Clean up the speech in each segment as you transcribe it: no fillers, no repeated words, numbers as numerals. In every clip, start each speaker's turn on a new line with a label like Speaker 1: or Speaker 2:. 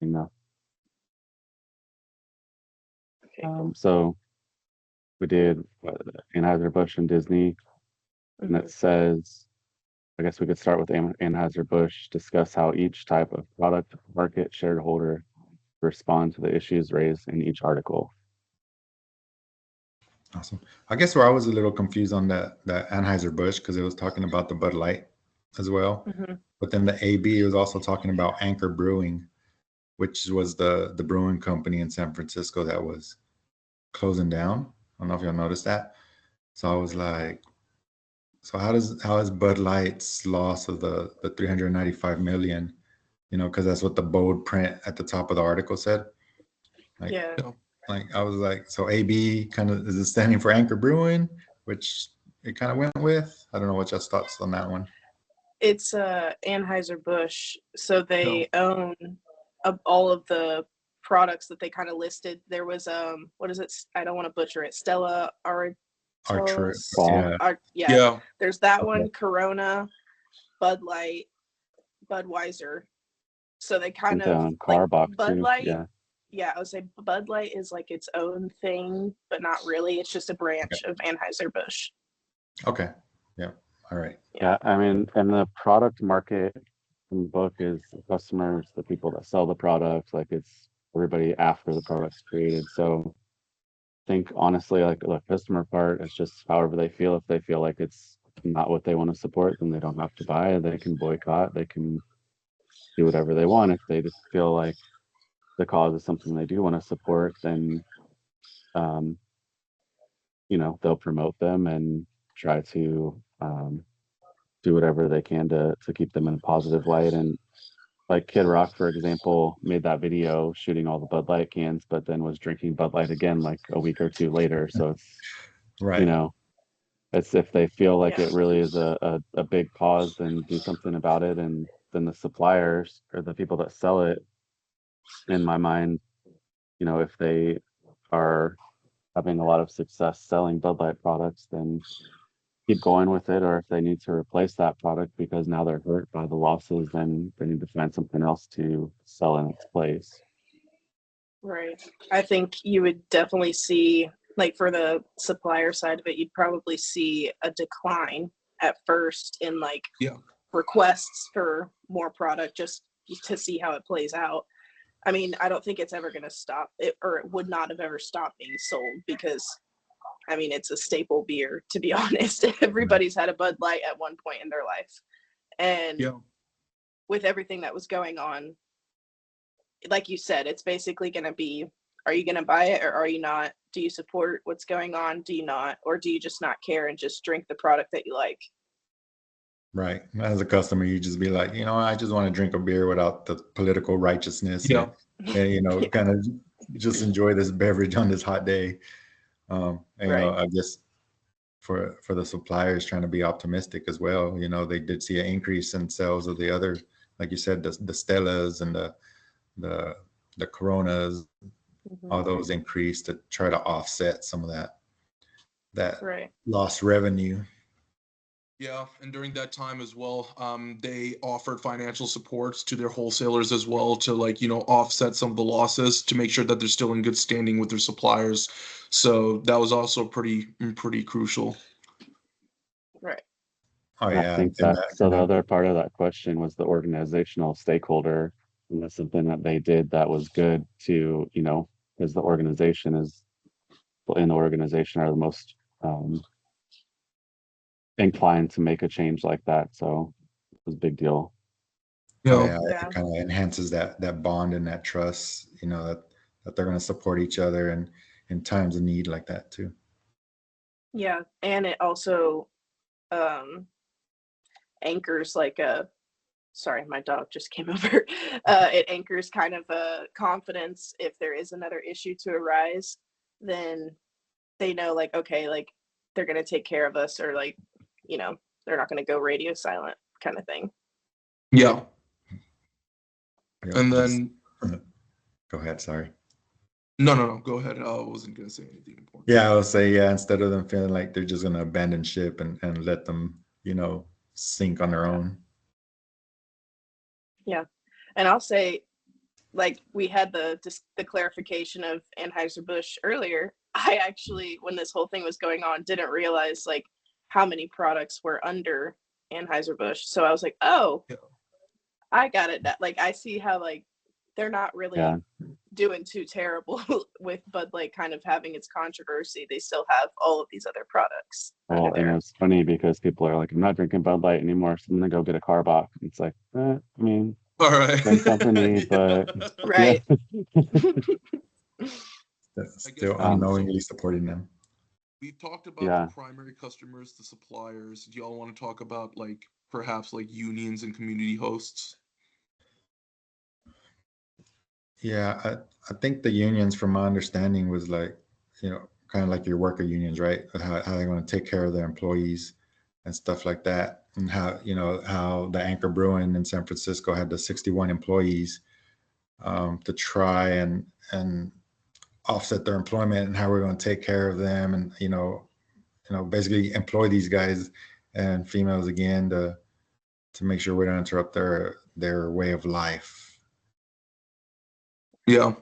Speaker 1: enough.
Speaker 2: Okay, cool.
Speaker 1: So we did Anheuser-Busch and Disney, and it says, I guess we could start with Anheuser-Busch, discuss how each type of product market shareholder respond to the issues raised in each article.
Speaker 3: Awesome. I guess where I was a little confused on the Anheuser-Busch because it was talking about the Bud Light as well.
Speaker 2: Mhm.
Speaker 3: But then the AB was also talking about Anchor Brewing, which was the brewing company in San Francisco that was closing down. I don't know if y'all noticed that. So I was like, so how is Bud Light's loss of the 395 million, because that's what the bold print at the top of the article said. Like,
Speaker 2: Yeah,
Speaker 3: like I was like, so AB kind of is it standing for Anchor Brewing, which it kind of went with. I don't know what your thoughts on that one.
Speaker 2: it's Anheuser-Busch, so they own all of the products that they kind of listed. There was what is it? I don't want to butcher it. Stella
Speaker 3: Archer,
Speaker 2: Artois.
Speaker 3: yeah.
Speaker 2: Yeah.
Speaker 4: Yeah.
Speaker 2: There's that
Speaker 1: Okay.
Speaker 2: one. Corona, Bud Light, Budweiser. So they kind
Speaker 1: And
Speaker 2: of
Speaker 1: Carbach
Speaker 2: Bud
Speaker 1: too.
Speaker 2: Light.
Speaker 1: Yeah.
Speaker 2: Yeah, I would say Bud Light is like its own thing, but not really. It's just a branch of Anheuser-Busch.
Speaker 3: Okay. Yeah. All right.
Speaker 1: Yeah. I mean, and the product market in the book is the customers, the people that sell the product, like it's everybody after the product's created. So I think honestly, like the customer part is just however they feel. If they feel like it's not what they want to support, then they don't have to buy it. They can boycott, they can do whatever they want. If they just feel like the cause is something they do want to support, then um, they'll promote them and try to do whatever they can to keep them in a positive light. And like Kid Rock, for example, made that video shooting all the Bud Light cans, but then was drinking Bud Light again like a week or two later. So it's
Speaker 3: Right.
Speaker 1: it's if they feel like
Speaker 2: Yeah.
Speaker 1: it really is a big cause, then do something about it. And then the suppliers or the people that sell it, in my mind, if they are having a lot of success selling Bud Light products, then keep going with it. Or if they need to replace that product because now they're hurt by the losses, then they need to find something else to sell in its place.
Speaker 2: Right. I think you would definitely see, like for the supplier side of it, you'd probably see a decline at first in like
Speaker 4: Yeah.
Speaker 2: requests for more product just to see how it plays out. I mean, I don't think it's ever going to stop it, or it would not have ever stopped being sold because, I mean, it's a staple beer, to be honest. Everybody's had a Bud Light at one point in their life. And
Speaker 4: Yeah.
Speaker 2: with everything that was going on, like you said, it's basically going to be, are you going to buy it or are you not? Do you support what's going on? Do you not? Or do you just not care and just drink the product that you like?
Speaker 3: Right. As a customer, you just be like, I just want to drink a beer without the political righteousness.
Speaker 4: Yeah.
Speaker 3: And,
Speaker 2: Yeah.
Speaker 3: kind of just enjoy this beverage on this hot day. And,
Speaker 2: Right.
Speaker 3: I guess for the suppliers trying to be optimistic as well, they did see an increase in sales of the other, like you said, the Stellas and the Coronas, all
Speaker 2: Mhm.
Speaker 3: those increased to try to offset some of that
Speaker 2: Right.
Speaker 3: lost revenue.
Speaker 4: Yeah, and during that time as well, they offered financial supports to their wholesalers as well to offset some of the losses to make sure that they're still in good standing with their suppliers. So that was also pretty crucial.
Speaker 2: Right.
Speaker 3: Oh
Speaker 1: And I
Speaker 3: yeah,
Speaker 1: think
Speaker 3: and
Speaker 1: that,
Speaker 3: that
Speaker 1: so
Speaker 3: kind
Speaker 1: the
Speaker 3: of
Speaker 1: other part of that question was the organizational stakeholder. And that's something that they did that was good to, because the organization is, people in the organization are the most inclined to make a change like that. So it was a big deal.
Speaker 3: oh
Speaker 4: Yeah.
Speaker 3: yeah,
Speaker 2: Yeah.
Speaker 3: it kind of enhances that bond and that trust, that they're going to support each other and in times of need like that too.
Speaker 2: Yeah. And it also anchors like a, sorry, my dog just came over. It anchors kind of a confidence if there is another issue to arise, then they know like, okay, like they're going to take care of us, or like, they're not going to go radio silent kind of thing.
Speaker 4: Yeah.
Speaker 3: Yep,
Speaker 4: And
Speaker 3: just-
Speaker 4: then
Speaker 3: go ahead. Sorry.
Speaker 4: no, go ahead. I wasn't gonna say anything important.
Speaker 3: Yeah, I would say, yeah, instead of them feeling like they're just going to abandon ship and let them, sink on their own.
Speaker 2: Yeah. And I'll say like we had the clarification of Anheuser-Busch earlier. I actually, when this whole thing was going on, didn't realize like how many products were under Anheuser-Busch. So I was like, oh,
Speaker 4: Yeah.
Speaker 2: I got it. Like I see how like they're not really
Speaker 1: Yeah.
Speaker 2: doing too terrible with Bud Light kind of having its controversy. They still have all of these other products
Speaker 1: Well,
Speaker 2: under
Speaker 1: and
Speaker 2: there.
Speaker 1: it's funny because people are like, I'm not drinking Bud Light anymore, so I'm gonna go get a Carbach. It's like, I mean,
Speaker 4: All right.
Speaker 1: same company, but
Speaker 2: Right.
Speaker 3: That's
Speaker 4: I guess
Speaker 3: still
Speaker 4: we also-
Speaker 3: unknowingly supporting them.
Speaker 4: We've talked about
Speaker 1: Yeah.
Speaker 4: the primary customers, the suppliers. Do y'all want to talk about like perhaps like unions and community hosts?
Speaker 3: Yeah, I think the unions, from my understanding, was like, kind of like your worker unions, right? How they're going to take care of their employees and stuff like that. And how the Anchor Brewing in San Francisco had the 61 employees to try and offset their employment, and how we're going to take care of them, and basically employ these guys and females again to make sure we don't interrupt their way of life.
Speaker 4: Yeah.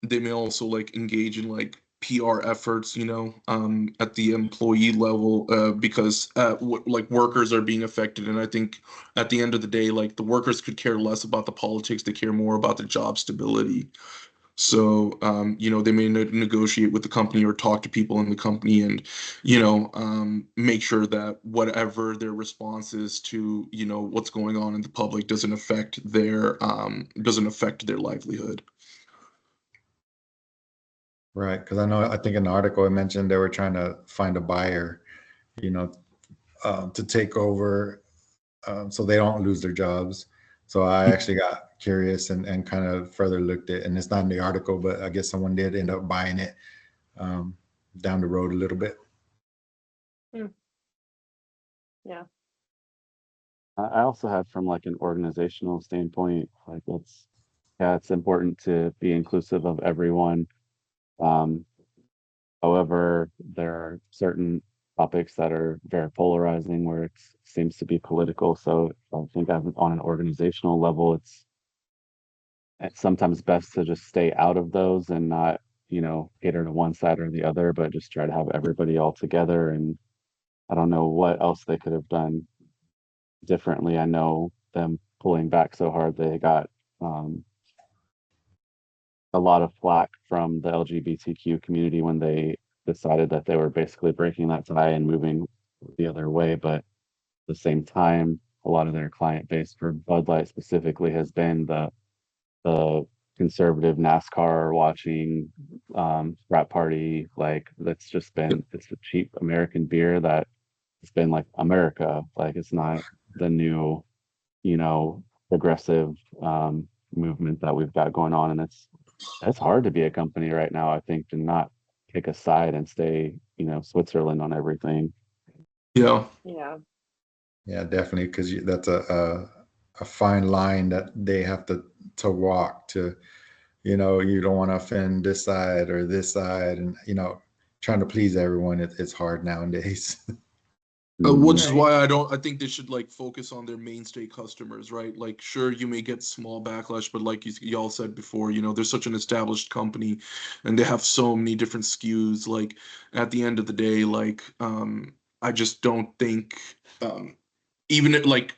Speaker 4: They may also like engage in like PR efforts, at the employee level, because like workers are being affected, and I think at the end of the day, like the workers could care less about the politics; they care more about the job stability. So, they may negotiate with the company or talk to people in the company, and make sure that whatever their response is to what's going on in the public doesn't affect their livelihood.
Speaker 3: Right, because I think in the article it mentioned they were trying to find a buyer, you know, to take over, so they don't lose their jobs. So I actually got curious and kind of further looked at, and it's not in the article, but I guess someone did end up buying it down the road a little bit.
Speaker 2: Yeah.
Speaker 1: I also had from like an organizational standpoint, like it's important to be inclusive of everyone. Um, However, there are certain topics that are very polarizing where it seems to be political. So I think on an organizational level, it's sometimes best to just stay out of those and not, cater to one side or the other, but just try to have everybody all together. And I don't know what else they could have done differently. I know them pulling back so hard, they got um, a lot of flack from the LGBTQ community when they decided that they were basically breaking that tie and moving the other way. But at the same time, a lot of their client base for Bud Light specifically has been the conservative NASCAR watching frat party. Like that's just been it's a cheap American beer that it's been like America. Like it's not the new, progressive movement that we've got going on. And it's hard to be a company right now, I think, to not pick a side and stay, Switzerland on everything.
Speaker 4: Yeah.
Speaker 2: Yeah.
Speaker 3: Yeah, definitely, because that's a fine line that they have to walk to. You don't want to offend this side or this side, and trying to please everyone. It's hard nowadays.
Speaker 4: Which is
Speaker 2: Right.
Speaker 4: why I think they should like focus on their mainstay customers, right? Like, sure, you may get small backlash, but like y'all said before, they're such an established company, and they have so many different SKUs. Like, at the end of the day, like, I just don't think, like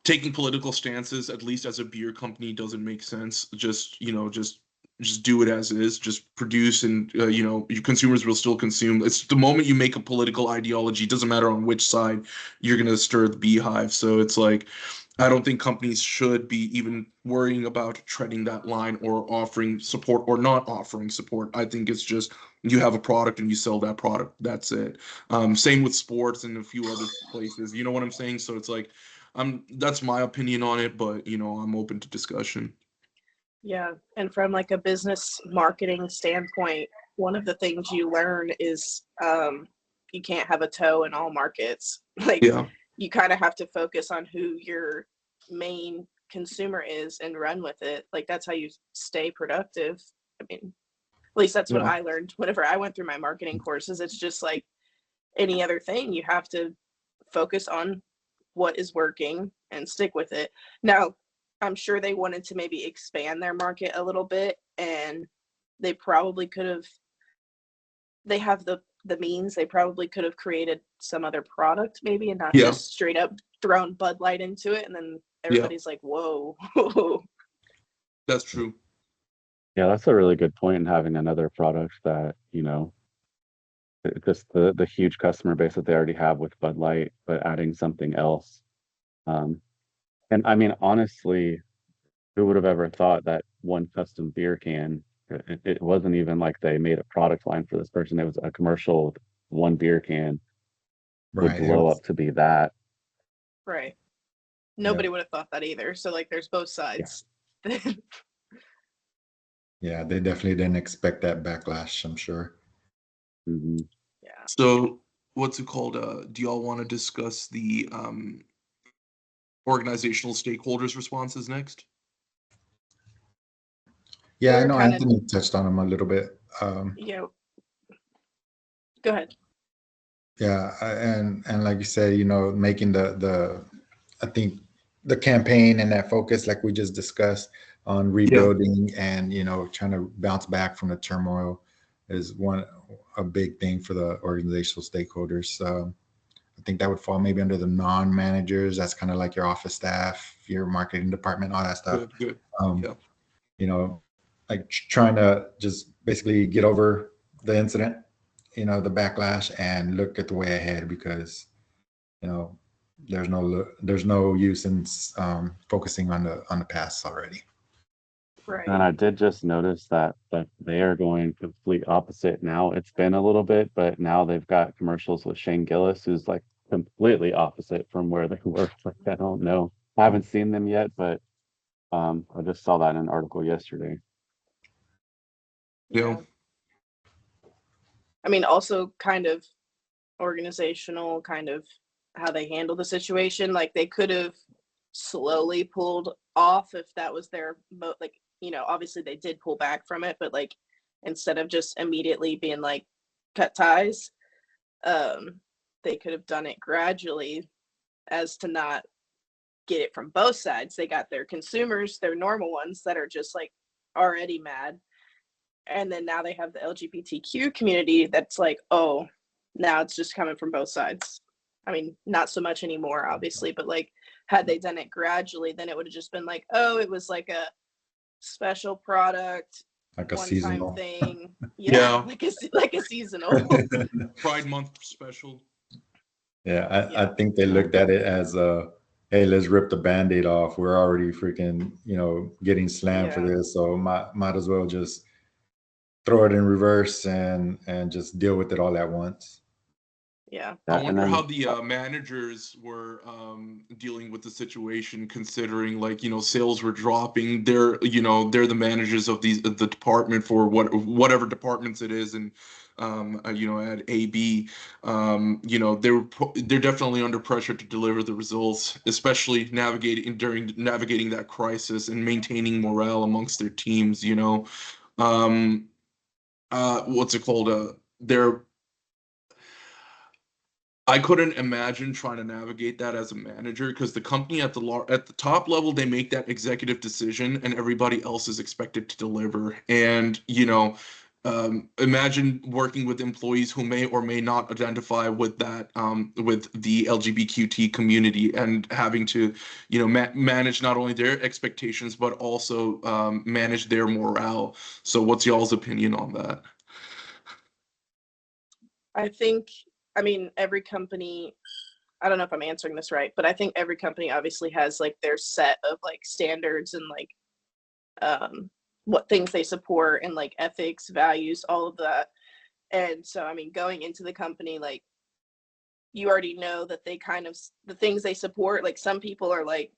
Speaker 4: taking political stances, at least as a beer company, doesn't make sense. Just do it as is. Just produce, and your consumers will still consume. It's the moment you make a political ideology, doesn't matter on which side, you're gonna stir the beehive. So it's like, I don't think companies should be even worrying about treading that line or offering support or not offering support. I think it's just you have a product and you sell that product. That's it. Same with sports and a few other places. You know what I'm saying? So it's like, that's my opinion on it, but I'm open to discussion.
Speaker 2: Yeah. And from like a business marketing standpoint, one of the things you learn is you can't have a toe in all markets. Like
Speaker 4: Yeah.
Speaker 2: you kind of have to focus on who your main consumer is and run with it. Like that's how you stay productive. I mean, at least that's what
Speaker 3: Yeah.
Speaker 2: I learned whenever I went through my marketing courses. It's just like any other thing. You have to focus on what is working and stick with it. Now, I'm sure they wanted to maybe expand their market a little bit, and they probably could have. They have the means. They probably could have created some other product maybe, and not
Speaker 4: Yeah.
Speaker 2: just straight up thrown Bud Light into it, and then everybody's like, "Whoa."
Speaker 4: That's true.
Speaker 1: Yeah, that's a really good point in having another product that, just the huge customer base that they already have with Bud Light, but adding something else. And I mean, honestly, who would have ever thought that one custom beer can, it wasn't even like they made a product line for this person. It was a commercial with one beer can would
Speaker 3: Right. It
Speaker 1: blow
Speaker 3: was-
Speaker 1: up to be that.
Speaker 2: Right. Nobody would have thought that either. So like, there's both sides.
Speaker 3: Yeah, they definitely didn't expect that backlash, I'm sure.
Speaker 1: Mhm.
Speaker 2: Yeah.
Speaker 4: So what's it called? Do y'all want to discuss the organizational stakeholders responses next?
Speaker 3: Yeah, I
Speaker 2: They're
Speaker 3: know
Speaker 2: kinda-
Speaker 3: Anthony touched on them a little bit.
Speaker 2: Yeah. Go ahead.
Speaker 3: Yeah, and like you said, making the I think the campaign and that focus, like we just discussed, on rebuilding and trying to bounce back from the turmoil is a big thing for the organizational stakeholders. I think that would fall maybe under the non-managers. That's kind of like your office staff, your marketing department, all that stuff.
Speaker 4: Good.
Speaker 3: Um,
Speaker 4: Yeah.
Speaker 3: Like trying to just basically get over the incident, the backlash, and look at the way ahead, because there's no use in focusing on the past already.
Speaker 2: Right.
Speaker 1: And I did just notice that they are going complete opposite now. It's been a little bit, but now they've got commercials with Shane Gillis, who's like completely opposite from where they were. Like, I don't know. I haven't seen them yet, but I just saw that in an article yesterday.
Speaker 4: Yeah.
Speaker 2: I mean, also kind of organizational, kind of how they handle the situation. Like, they could have slowly pulled off if that was their like, obviously they did pull back from it, but like, instead of just immediately being like, cut ties, they could have done it gradually, as to not get it from both sides. They got their consumers, their normal ones that are just like already mad, and then now they have the LGBTQ community that's like, oh, now it's just coming from both sides. I mean, not so much anymore, obviously, but like, had they done it gradually, then it would have just been like, oh, it was like a special product,
Speaker 3: Like a
Speaker 2: one-time
Speaker 3: seasonal.
Speaker 2: thing.
Speaker 4: Yeah.
Speaker 2: Like a seasonal.
Speaker 4: Pride Month special.
Speaker 3: Yeah, I
Speaker 2: Yeah.
Speaker 3: think they looked at it as hey, let's rip the Band-Aid off. We're already freaking, getting slammed for
Speaker 2: Yeah.
Speaker 3: this, so might as well just throw it in reverse and just deal with it all at once.
Speaker 2: Yeah.
Speaker 4: I
Speaker 1: And
Speaker 4: wonder
Speaker 1: then-
Speaker 4: how the managers were dealing with the situation, considering sales were dropping. They're the managers of the department for whatever departments it is, and at AB, they're definitely under pressure to deliver the results, especially navigating that crisis and maintaining morale amongst their teams. What's it called? I couldn't imagine trying to navigate that as a manager, because the company at the top level, they make that executive decision and everybody else is expected to deliver. And imagine working with employees who may or may not identify with that with the LGBTQT community, and having to manage not only their expectations but also manage their morale. So what's y'all's opinion on that?
Speaker 2: I mean, every company, I don't know if I'm answering this right, but I think every company obviously has like their set of like standards and like what things they support and like ethics, values, all of that. And so, I mean, going into the company, like, you already know that they kind of, the things they support, like some people are like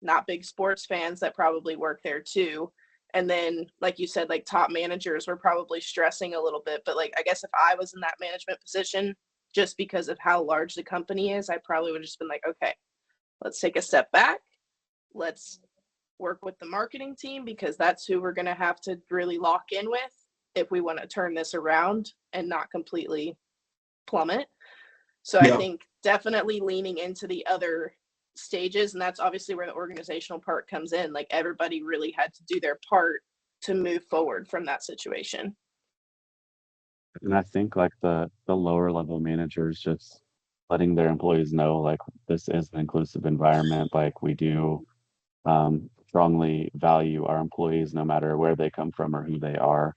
Speaker 2: not big sports fans that probably work there too. And then, like you said, like top managers were probably stressing a little bit, but like, I guess if I was in that management position, just because of how large the company is, I probably would have just been like, okay, let's take a step back. Let's work with the marketing team, because that's who we're going to have to really lock in with if we want to turn this around and not completely plummet. So
Speaker 4: Yeah.
Speaker 2: I think definitely leaning into the other stages, and that's obviously where the organizational part comes in. Like everybody really had to do their part to move forward from that situation.
Speaker 1: And I think like the lower level managers just letting their employees know like this is an inclusive environment. Like we do strongly value our employees no matter where they come from or who they are.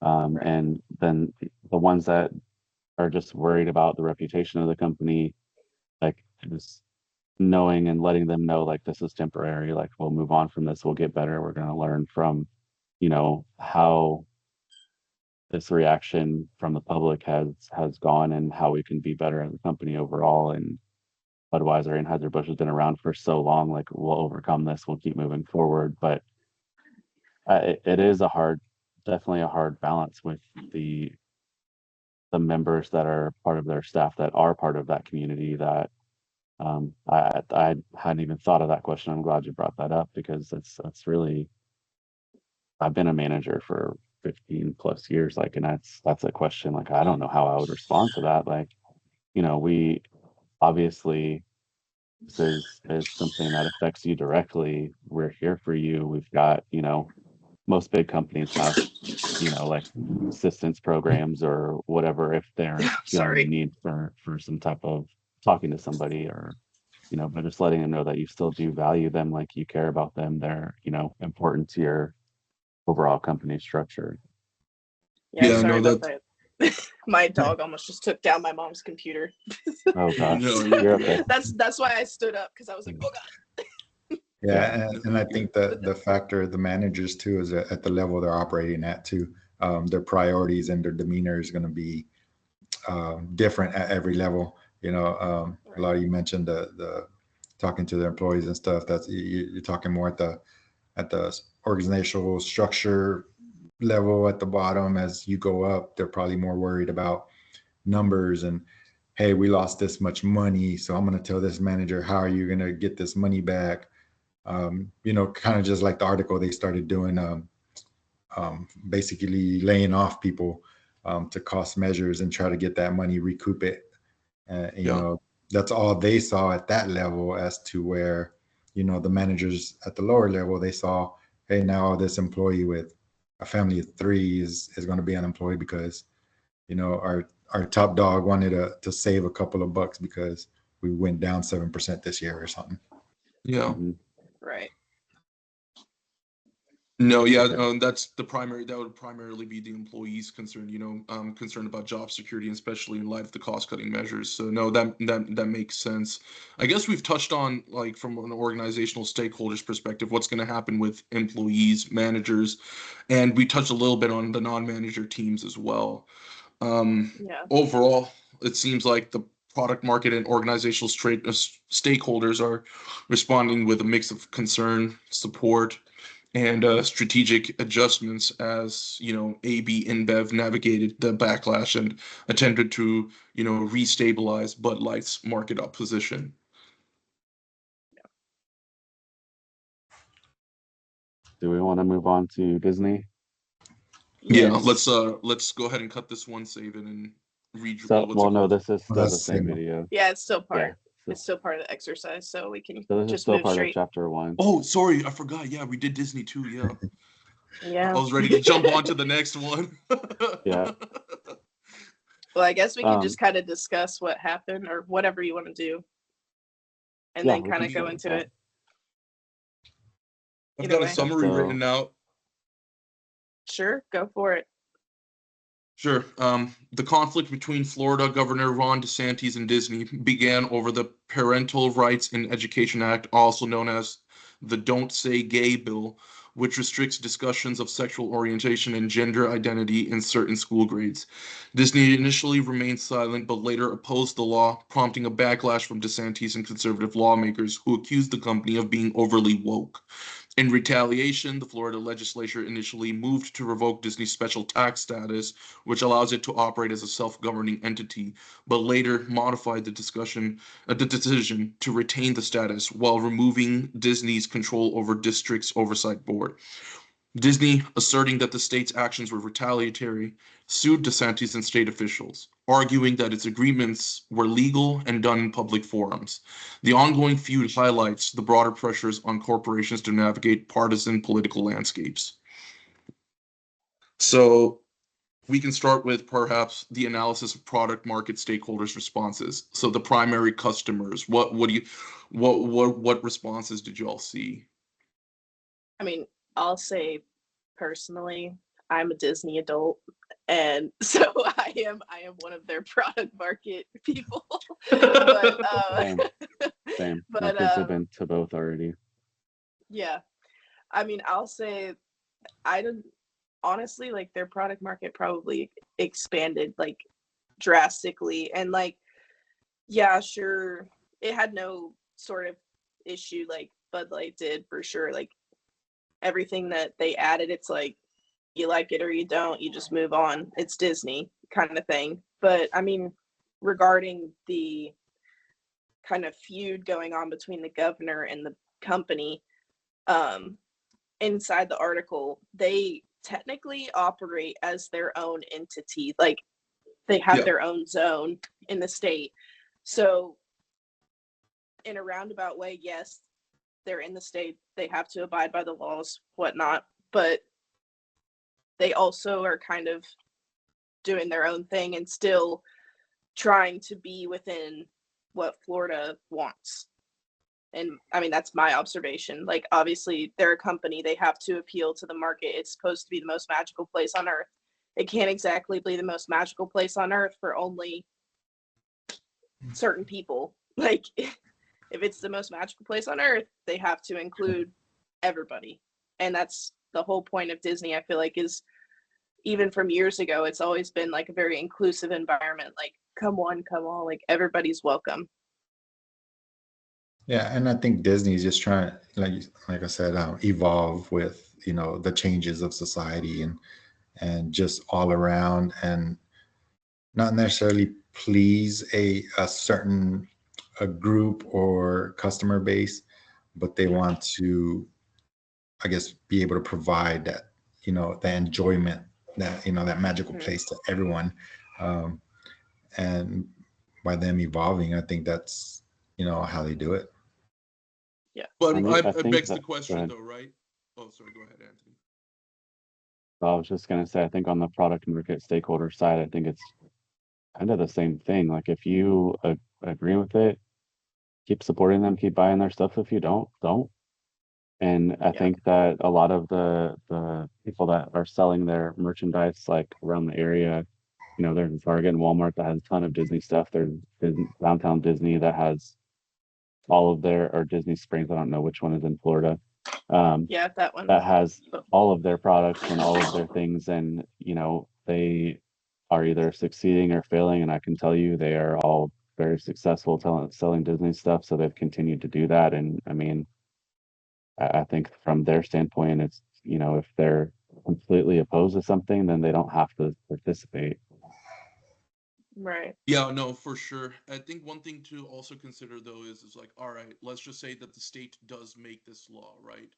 Speaker 2: Right.
Speaker 1: And then the ones that are just worried about the reputation of the company, like just knowing and letting them know like this is temporary, like we'll move on from this, we'll get better, we're going to learn from, you know, how this reaction from the public has gone and how we can be better as a company overall. And Budweiser and Anheuser-Busch has been around for so long, like we'll overcome this, we'll keep moving forward. But it is definitely a hard balance with the members that are part of their staff that are part of that community that I hadn't even thought of that question. I'm glad you brought that up because that's really, I've been a manager for 15 plus years, like, and that's a question, like, I don't know how I would respond to that. Like, you know, we obviously, this is something that affects you directly. We're here for you. We've got, you know, most big companies have, you know, like assistance programs or whatever if they're feeling the
Speaker 2: Sorry.
Speaker 1: need for some type of talking to somebody or, you know, but just letting them know that you still do value them, like you care about them. They're, you know, important to your overall company structure.
Speaker 2: Yeah,
Speaker 4: Yeah,
Speaker 2: sorry
Speaker 4: no,
Speaker 2: about that. My dog almost just took down my mom's computer.
Speaker 1: Oh gosh,
Speaker 4: No,
Speaker 1: you're okay.
Speaker 2: That's why I stood up, because I was like, oh god.
Speaker 3: Yeah, and I think that the factor the managers too is at the level they're operating at too. Their priorities and their demeanor is going to be different at every level. You know, a lot of you mentioned the talking to the employees and stuff. That's you're talking more at the organizational structure level at the bottom. As you go up, they're probably more worried about numbers and, hey, we lost this much money, so I'm going to tell this manager, how are you going to get this money back? You know, kind of just like the article they started doing, basically laying off people to cost measures and try to get that money, recoup it. You
Speaker 4: Yeah.
Speaker 3: know, that's all they saw at that level. As to where, you know, the managers at the lower level, they saw, hey, now this employee with a family of three is going to be unemployed because, you know, our top dog wanted to save a couple of bucks because we went down 7% this year or something.
Speaker 4: Yeah.
Speaker 1: Mhm.
Speaker 2: Right.
Speaker 4: No, yeah,
Speaker 1: Okay.
Speaker 4: that would primarily be the employees concerned, you know, concerned about job security, and especially in light of the cost cutting measures. So no, that makes sense. I guess we've touched on, like, from an organizational stakeholders perspective, what's going to happen with employees, managers, and we touched a little bit on the non-manager teams as well.
Speaker 2: Yeah.
Speaker 4: Overall, it seems like the product market and organizational stakeholders are responding with a mix of concern, support, and strategic adjustments as, you know, AB InBev navigated the backlash and attempted to, you know, restabilize Bud Light's market opposition.
Speaker 1: Do we want to move on to Disney?
Speaker 4: Yeah,
Speaker 2: Yes.
Speaker 4: let's go ahead and cut this one, save it, and read
Speaker 1: So,
Speaker 4: what's
Speaker 1: well,
Speaker 4: it
Speaker 1: no,
Speaker 4: called?
Speaker 1: this is still the
Speaker 3: That's
Speaker 1: same
Speaker 3: the
Speaker 1: video.
Speaker 2: Yeah, it's still
Speaker 1: Yeah.
Speaker 2: part. It's still part of the exercise, so we can
Speaker 1: So this is
Speaker 2: just
Speaker 1: still
Speaker 2: move
Speaker 1: part of
Speaker 2: straight.
Speaker 1: chapter 1.
Speaker 4: Oh, sorry, I forgot. Yeah, we did Disney too. Yeah. I
Speaker 2: Yeah.
Speaker 4: was ready to jump on to the next one.
Speaker 1: Yeah.
Speaker 2: Well, I guess we can
Speaker 1: Um,
Speaker 2: just kind of discuss what happened or whatever you want to do, and
Speaker 1: yeah,
Speaker 2: then
Speaker 1: we
Speaker 2: kind
Speaker 1: can
Speaker 2: of go
Speaker 1: start with
Speaker 2: into
Speaker 1: that.
Speaker 2: it.
Speaker 4: I've
Speaker 2: Either
Speaker 4: got a
Speaker 2: way.
Speaker 4: summary
Speaker 1: So-
Speaker 4: written out.
Speaker 2: Sure, go for it.
Speaker 4: Sure. The conflict between Florida Governor Ron DeSantis and Disney began over the Parental Rights in Education Act, also known as the Don't Say Gay Bill, which restricts discussions of sexual orientation and gender identity in certain school grades. Disney initially remained silent, but later opposed the law, prompting a backlash from DeSantis and conservative lawmakers who accused the company of being overly woke. In retaliation, the Florida legislature initially moved to revoke Disney's special tax status, which allows it to operate as a self-governing entity, but later modified the decision to retain the status while removing Disney's control over district's oversight board. Disney, asserting that the state's actions were retaliatory, sued DeSantis and state officials. arguing that its agreements were legal and done in public forums. The ongoing feud highlights the broader pressures on corporations to navigate partisan political landscapes. So we can start with perhaps the analysis of product market stakeholders' responses. So the primary customers, what responses did you all see?
Speaker 2: I mean, I'll say personally, I'm a Disney adult, and so I am one of their product market people. But
Speaker 1: Same. Same. My
Speaker 2: but
Speaker 1: kids have been to both already.
Speaker 2: yeah, I mean, I'll say I don't honestly like their product market probably expanded like drastically, and like yeah, sure, it had no sort of issue like Bud Light did for sure. Like everything that they added, it's like you like it or you don't, you just move on. It's Disney kind of thing. But I mean, regarding the kind of feud going on between the governor and the company, um, inside the article, they technically operate as their own entity. Like they have
Speaker 4: Yeah.
Speaker 2: their own zone in the state. So in a roundabout way, yes, they're in the state. They have to abide by the laws, whatnot. But they also are kind of doing their own thing and still trying to be within what Florida wants. And I mean, that's my observation. Like, obviously, they're a company, they have to appeal to the market. It's supposed to be the most magical place on earth. It can't exactly be the most magical place on earth for only certain people. Like, if it's the most magical place on earth, they have to include everybody. And that's the whole point of Disney, I feel like, is even from years ago, it's always been like a very inclusive environment. Like, come one, come all, like everybody's welcome.
Speaker 3: Yeah, and I think Disney is just trying, like I said, evolve with the changes of society and just all around, and not necessarily please a certain a group or customer base, but they want to, I guess, be able to provide that the enjoyment, that that magical
Speaker 2: Mhm.
Speaker 3: place to everyone, um, and by them evolving, I think that's how they do it.
Speaker 2: Yeah.
Speaker 4: But
Speaker 1: I mean, I
Speaker 4: it
Speaker 1: think
Speaker 4: begs the
Speaker 1: that, go
Speaker 4: question
Speaker 1: ahead.
Speaker 4: though, right? Oh, sorry, go ahead, Anthony.
Speaker 1: I was just gonna say, I think on the product market stakeholder side, I think it's kind of the same thing. Like if you agree with it, keep supporting them, keep buying their stuff. If you don't, don't. And I
Speaker 2: Yeah.
Speaker 1: think that a lot of the people that are selling their merchandise like around the area, there's Target and Walmart that has a ton of Disney stuff. There's Downtown Disney that has all of their, or Disney Springs, I don't know which one is in Florida.
Speaker 2: Yeah, that one.
Speaker 1: That has
Speaker 2: But
Speaker 1: all of their products and all of their things, and they are either succeeding or failing, and I can tell you they are all very successful selling Disney stuff, so they've continued to do that. And I mean, I think from their standpoint, it's if they're completely opposed to something, then they don't have to participate.
Speaker 2: right.
Speaker 4: Yeah, no, for sure. I think one thing to also consider though is like, all right, let's just say that the state does make this law, right?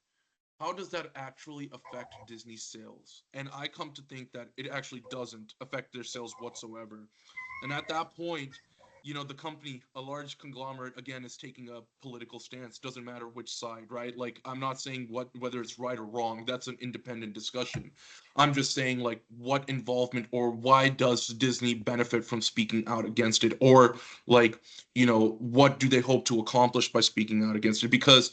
Speaker 4: How does that actually affect Disney's sales? And I come to think that it actually doesn't affect their sales whatsoever. And at that point, the company, a large conglomerate, again, is taking a political stance. Doesn't matter which side, right? Like, I'm not saying whether it's right or wrong. That's an independent discussion. I'm just saying, like, what involvement or why does Disney benefit from speaking out against it? Or, like, what do they hope to accomplish by speaking out against it? Because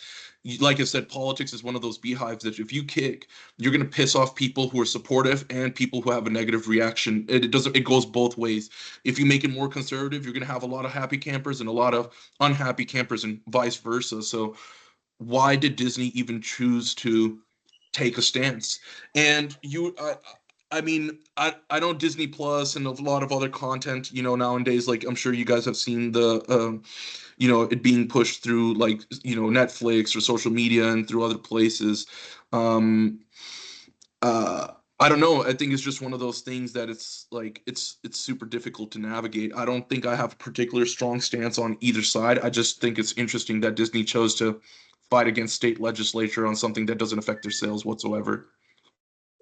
Speaker 4: like I said, politics is one of those beehives that if you kick, you're gonna piss off people who are supportive and people who have a negative reaction. It goes both ways. If you make it more conservative, you're gonna have a lot of happy campers and a lot of unhappy campers and vice versa. So why did Disney even choose to take a stance? And I mean, I know Disney Plus and a lot of other content, nowadays, like I'm sure you guys have seen it being pushed through like, Netflix or social media and through other places. Um, I don't know. I think it's just one of those things that it's like it's super difficult to navigate. I don't think I have a particular strong stance on either side. I just think it's interesting that Disney chose to fight against state legislature on something that doesn't affect their sales whatsoever.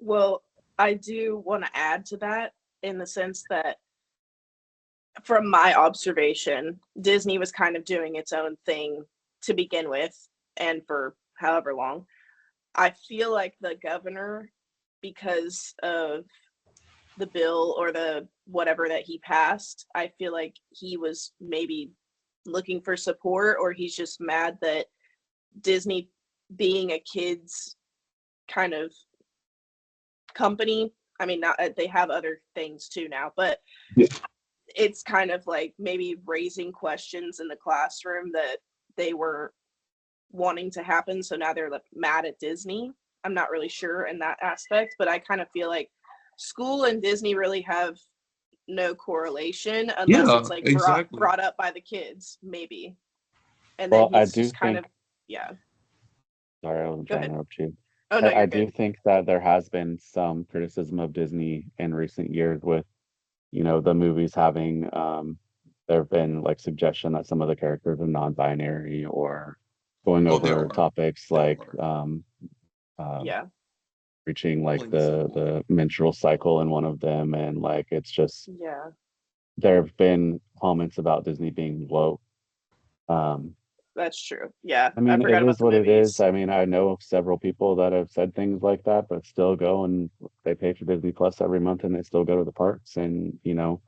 Speaker 2: Well, I do want to add to that in the sense that from my observation, Disney was kind of doing its own thing to begin with, and for however long. I feel like the governor, because of the bill or the whatever that he passed, I feel like he was maybe looking for support, or he's just mad that Disney, being a kids kind of company, I mean, not, they have other things too now, but
Speaker 1: Yeah.
Speaker 2: it's kind of like maybe raising questions in the classroom that they were wanting to happen. So now they're like mad at Disney. I'm not really sure in that aspect, but I kind of feel like school and Disney really have no correlation unless
Speaker 4: Yeah,
Speaker 2: it's like
Speaker 4: exactly.
Speaker 2: brought up by the kids, maybe. And then
Speaker 1: Well, I
Speaker 2: he's
Speaker 1: do
Speaker 2: just kind
Speaker 1: think,
Speaker 2: of, yeah.
Speaker 1: sorry, I wasn't
Speaker 2: Go
Speaker 1: trying to
Speaker 2: ahead.
Speaker 1: interrupt you.
Speaker 2: Oh no,
Speaker 1: I
Speaker 2: you're
Speaker 1: do
Speaker 2: good.
Speaker 1: think that there has been some criticism of Disney in recent years with, you know, the movies having, there have been like suggestion that some of the characters are non-binary or going
Speaker 4: Oh, there
Speaker 1: over
Speaker 4: are.
Speaker 1: topics
Speaker 4: There
Speaker 1: like,
Speaker 4: are.
Speaker 1: uh,
Speaker 2: Yeah.
Speaker 1: reaching like
Speaker 4: Plain and simple.
Speaker 1: the menstrual cycle in one of them, and like it's just
Speaker 2: Yeah.
Speaker 1: there have been comments about Disney being woke. Um,
Speaker 2: That's true. Yeah.
Speaker 1: I
Speaker 2: I
Speaker 1: mean, it
Speaker 2: forgot about
Speaker 1: is
Speaker 2: the
Speaker 1: what it is.
Speaker 2: movies.
Speaker 1: I mean, I know of several people that have said things like that, but still go and they pay for Disney Plus every month and they still go to the parks. And, you know,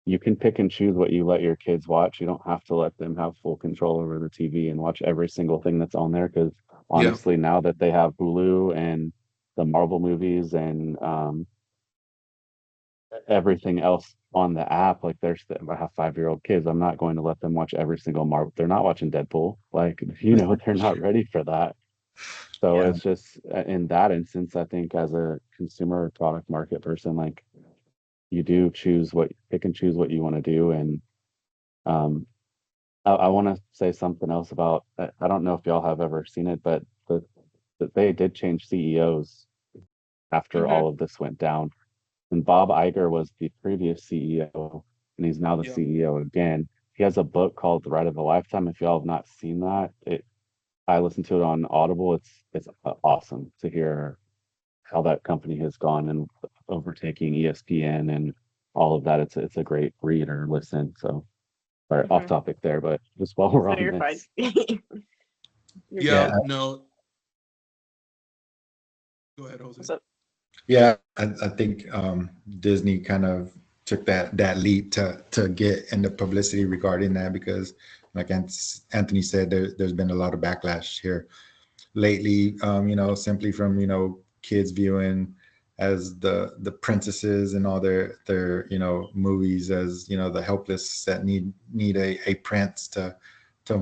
Speaker 1: you can pick and choose what you let your kids watch. You don't have to let them have full control over the TV and watch every single thing that's on there. Because
Speaker 4: Yeah.
Speaker 1: honestly, now that they have Hulu and the Marvel movies and everything else on the app, like I have 5-year-old kids. I'm not going to let them watch every single Marvel. They're not watching Deadpool. Like, you know, they're not ready for that. So
Speaker 2: Yeah.
Speaker 1: it's just in that instance, I think as a consumer product market person, like you do pick and choose what you want to do. And um, I want to say something else about, I don't know if y'all have ever seen it, but they did change CEOs after
Speaker 2: Hmm.
Speaker 1: all of this went down. And Bob Iger was the previous CEO, and he's now the
Speaker 4: Yeah.
Speaker 1: CEO again. He has a book called The Ride of a Lifetime. If y'all have not seen that, I listened to it on Audible. It's awesome to hear how that company has gone and overtaking ESPN and all of that. It's a great read or listen. So, sorry, off
Speaker 2: Hmm.
Speaker 1: topic there, but just while we're
Speaker 2: No,
Speaker 1: on
Speaker 2: you're fine.
Speaker 1: this,
Speaker 2: You're
Speaker 4: Yeah.
Speaker 2: good.
Speaker 4: No. Go ahead, Jose.
Speaker 2: What's up?
Speaker 3: Yeah, I think Disney kind of took that leap to get into publicity regarding that because, like Anthony said, there's been a lot of backlash here lately. You know, simply from kids viewing as the princesses and all their movies as the helpless that need a prince to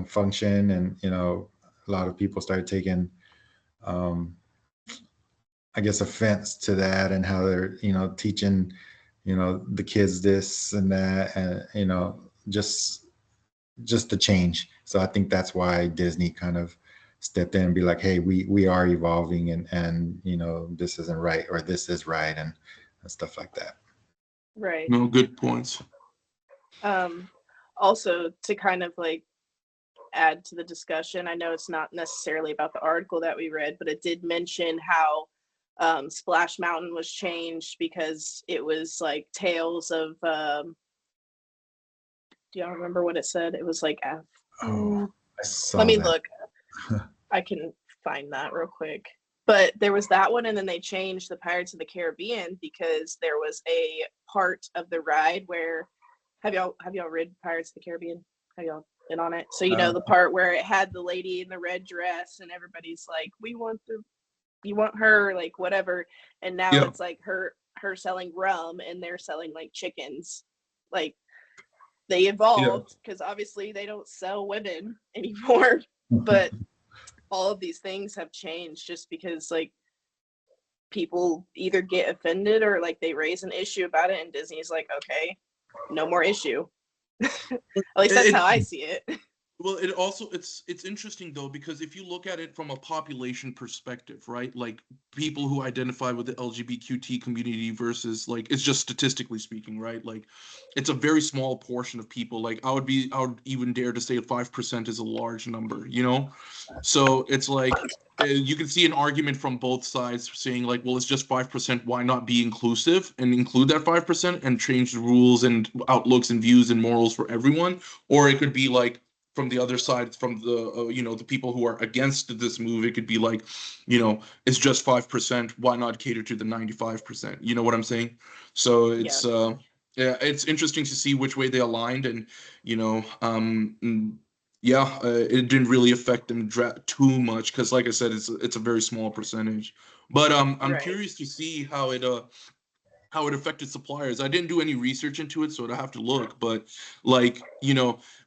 Speaker 3: function, and a lot of people started taking um, I guess offense to that and how they're teaching the kids this and that, and just the change. So I think that's why Disney kind of stepped in and be like, hey, we are evolving, and this isn't right or this is right, and stuff like that.
Speaker 2: Right.
Speaker 4: No, good points.
Speaker 2: Also, to kind of like add to the discussion, I know it's not necessarily about the article that we read, but it did mention how Splash Mountain was changed because it was like tales of do y'all remember what it said? It was like
Speaker 3: Oh, I saw
Speaker 2: let me
Speaker 3: that.
Speaker 2: look. I can find that real quick. But there was that one, and then they changed the Pirates of the Caribbean because there was a part of the ride where have y'all read Pirates of the Caribbean? Have y'all been on it? So the part where it had the lady in the red dress and everybody's like, you want her, like whatever. And now
Speaker 4: Yeah.
Speaker 2: it's like her selling rum and they're selling like chickens. Like they evolved because obviously they don't sell women anymore. But all of these things have changed just because like people either get offended or like they raise an issue about it and Disney's like, okay, no more issue. At least that's how I see it.
Speaker 4: Well, it also it's interesting though, because if you look at it from a population perspective, right? Like people who identify with the LGBTQ community versus like it's just statistically speaking, right? Like it's a very small portion of people. Like I would even dare to say 5% is a large number, you know? So it's like you can see an argument from both sides saying like, well, it's just 5%. Why not be inclusive and include that 5% and change the rules and outlooks and views and morals for everyone? Or it could be like from the other side, from the the people who are against this move, it could be like, it's just 5%. Why not cater to the 95%? You know what I'm saying? So it's yeah, it's interesting to see which way they aligned, and it didn't really affect them too much because, like I said, it's a very small percentage. But I'm
Speaker 2: Right.
Speaker 4: curious to see how it affected suppliers. I didn't do any research into it, so I'd have to look. But like,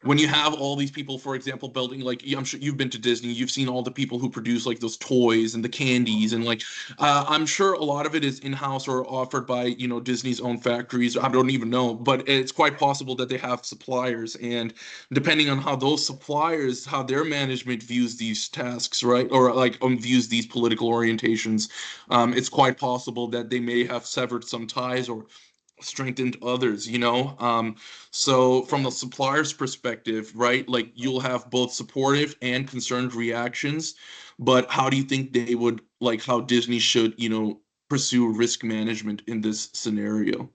Speaker 4: when you have all these people, for example, building, like, I'm sure you've been to Disney, you've seen all the people who produce like those toys and the candies, and like, I'm sure a lot of it is in-house or offered by, Disney's own factories. I don't even know, but it's quite possible that they have suppliers, and depending on how those suppliers, how their management views these tasks, right, or like views these political orientations, it's quite possible that they may have severed some ties or strengthened others, so from the supplier's perspective, right, like you'll have both supportive and concerned reactions, but how do you think they would, like, how Disney should, pursue risk management in this scenario?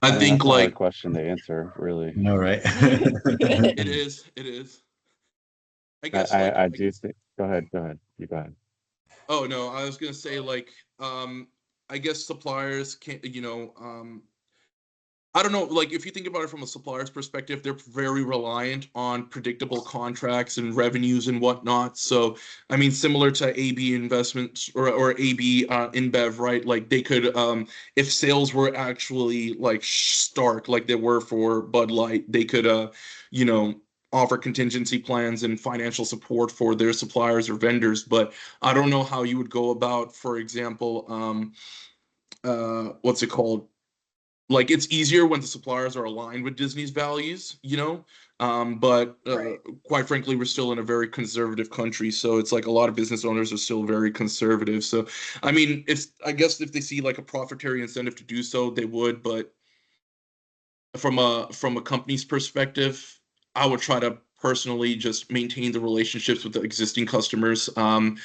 Speaker 4: I
Speaker 1: mean,
Speaker 4: think
Speaker 1: that's a hard
Speaker 4: like
Speaker 1: question to answer, really.
Speaker 3: No, right?
Speaker 4: it is. I guess like
Speaker 1: I do think. Go ahead. You go ahead.
Speaker 4: Oh no, I was gonna say like I guess suppliers can't I don't know, like if you think about it from a supplier's perspective, they're very reliant on predictable contracts and revenues and whatnot. So I mean, similar to AB investments or AB InBev, right? Like they could if sales were actually like stark like they were for Bud Light, they could you know offer contingency plans and financial support for their suppliers or vendors. But I don't know how you would go about, for example, what's it called? Like it's easier when the suppliers are aligned with Disney's values, but
Speaker 2: Right.
Speaker 4: quite frankly, we're still in a very conservative country, so it's like a lot of business owners are still very conservative. So, I mean, I guess if they see like a profitary incentive to do so, they would. But from a company's perspective, I would try to personally just maintain the relationships with the existing customers, and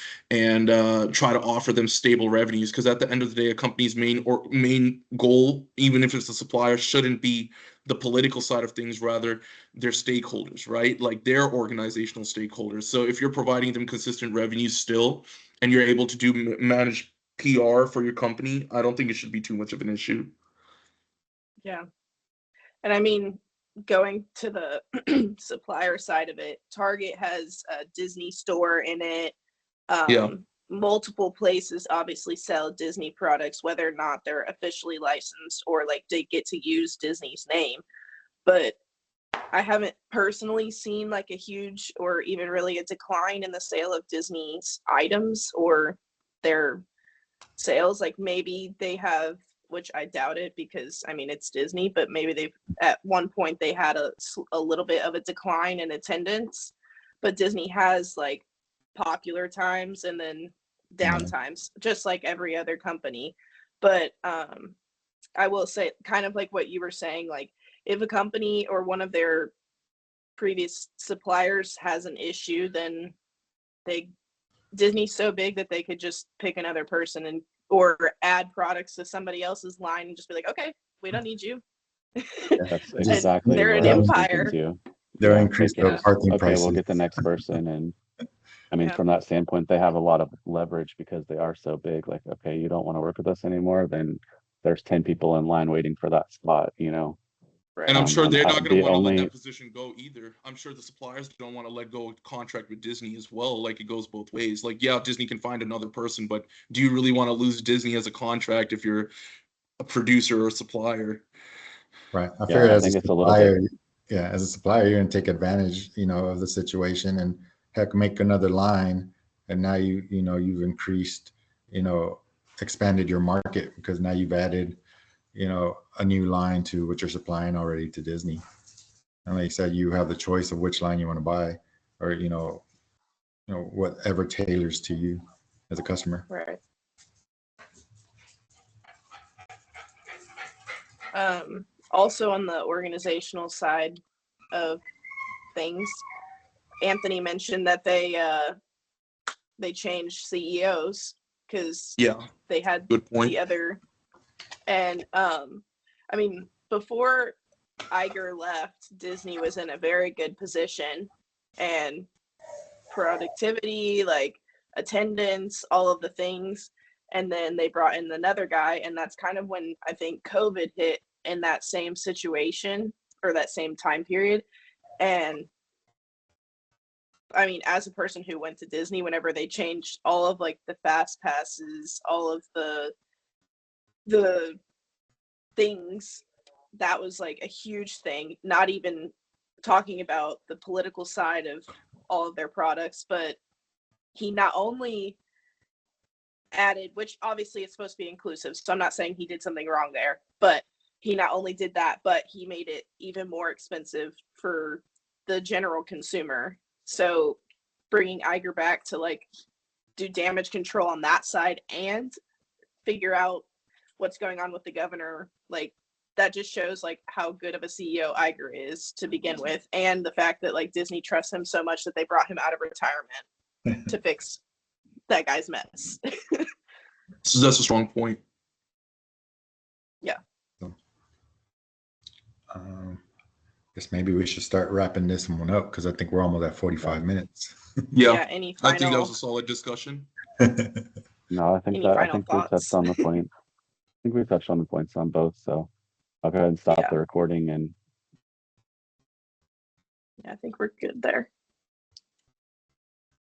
Speaker 4: try to offer them stable revenues. Because at the end of the day, a company's main goal, even if it's a supplier, shouldn't be the political side of things, rather their stakeholders, right? Like their organizational stakeholders. So if you're providing them consistent revenues still, and you're able to manage PR for your company, I don't think it should be too much of an issue.
Speaker 2: Yeah. And I mean, going to the supplier side of it, Target has a Disney store in it.
Speaker 4: Yeah.
Speaker 2: Multiple places obviously sell Disney products, whether or not they're officially licensed or like they get to use Disney's name. But I haven't personally seen like a huge or even really a decline in the sale of Disney's items or their sales. Like maybe they have, which I doubt it because I mean it's Disney, but maybe they've at one point they had a little bit of a decline in attendance. But Disney has like popular times and then down times, just like every other company. But I will say, kind of like what you were saying, like if a company or one of their previous suppliers has an issue, then Disney's so big that they could just pick another person and or add products to somebody else's line and just be like, okay, we don't need you.
Speaker 1: That's exactly
Speaker 2: they're
Speaker 1: what
Speaker 2: an
Speaker 1: I was
Speaker 2: empire.
Speaker 1: thinking too.
Speaker 3: They're
Speaker 1: Yeah,
Speaker 3: increasing
Speaker 1: like
Speaker 3: their parking
Speaker 1: okay,
Speaker 3: prices.
Speaker 1: we'll get the next person, and I mean,
Speaker 2: Yeah.
Speaker 1: from that standpoint, they have a lot of leverage because they are so big. Like, okay, you don't want to work with us anymore, then there's 10 people in line waiting for that spot,
Speaker 4: And I'm
Speaker 2: Right.
Speaker 4: sure they're not going to
Speaker 1: the
Speaker 4: want to let
Speaker 1: only
Speaker 4: that position go either. I'm sure the suppliers don't want to let go of contract with Disney as well. Like it goes both ways. Like, yeah, Disney can find another person, but do you really want to lose Disney as a contract if you're a producer or a supplier?
Speaker 3: Right. I
Speaker 1: Yeah,
Speaker 3: figure
Speaker 1: I
Speaker 3: as a
Speaker 1: think it's a little bit.
Speaker 3: supplier, yeah, as a supplier, you're gonna take advantage, of the situation and heck, make another line, and now you've increased, expanded your market because now you've added, a new line to what you're supplying already to Disney. And like you said, you have the choice of which line you want to buy, or whatever tailors to you as a customer.
Speaker 2: Right. Also on the organizational side of things, Anthony mentioned that they changed CEOs because
Speaker 4: Yeah,
Speaker 2: they had
Speaker 4: good point.
Speaker 2: the other, and I mean, before Iger left, Disney was in a very good position, and productivity, like attendance, all of the things. And then they brought in another guy, and that's kind of when I think COVID hit in that same situation or that same time period. And I mean, as a person who went to Disney, whenever they changed all of like the fast passes, all of the things, that was like a huge thing. Not even talking about the political side of all of their products, but he not only added, which obviously it's supposed to be inclusive, so I'm not saying he did something wrong there, but he not only did that, but he made it even more expensive for the general consumer. So bringing Iger back to like do damage control on that side and figure out what's going on with the governor, like that just shows like how good of a CEO Iger is to begin with, and the fact that like Disney trusts him so much that they brought him out of retirement to fix that guy's mess.
Speaker 4: So that's a strong point.
Speaker 3: Guess maybe we should start wrapping this one up because I think we're almost at 45 minutes.
Speaker 4: Yeah,
Speaker 2: Any
Speaker 4: I think that
Speaker 2: final
Speaker 4: was a solid discussion.
Speaker 1: No, I think
Speaker 2: Any
Speaker 1: that I
Speaker 2: final
Speaker 1: think we
Speaker 2: thoughts?
Speaker 1: touched on the point. I think we touched on the points on both. So I'll go ahead and stop
Speaker 2: Yeah.
Speaker 1: the recording and
Speaker 2: I think we're good there.